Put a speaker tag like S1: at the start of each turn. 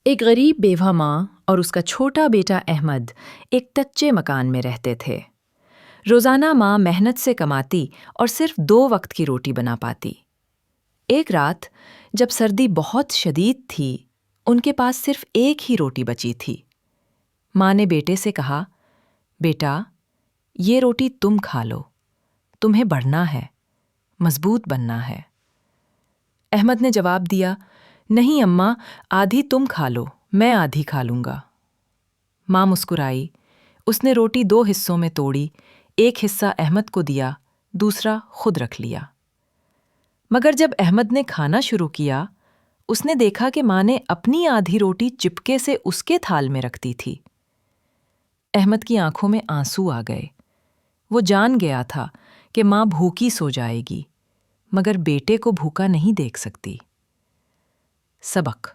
S1: ایک غریب بیوہ ماں اور اس کا چھوٹا بیٹا احمد ایک کچے مکان میں رہتے تھے۔ روزانہ ماں محنت سے کماتی اور صرف 2 وقت کی روٹی بنا پاتی۔ ایک رات جب سردی بہت شدید تھی، ان کے پاس صرف ایک ہی روٹی بچی تھی۔ ماں نے بیٹے سے کہا، بیٹا، یہ روٹی تم کھا لو، تمہیں بڑھنا ہے، مضبوط بننا ہے۔ احمد نے جواب دیا، نہیں اماں، آدھی تم کھا لو، میں آدھی کھا لوں گا۔ ماں مسکرائی، اس نے روٹی 2 حصوں میں توڑی، ایک حصہ احمد کو دیا، دوسرا خود رکھ لیا۔ مگر جب احمد نے کھانا شروع کیا، اس نے دیکھا کہ ماں نے اپنی آدھی روٹی چپکے سے اس کے تھال میں رکھ دی تھی۔ احمد کی آنکھوں میں آنسو آ گئے۔ وہ جان گیا تھا کہ ماں بھوکی سو جائے گی، مگر بیٹے کو بھوکا نہیں دیکھ سکتی۔ سبق: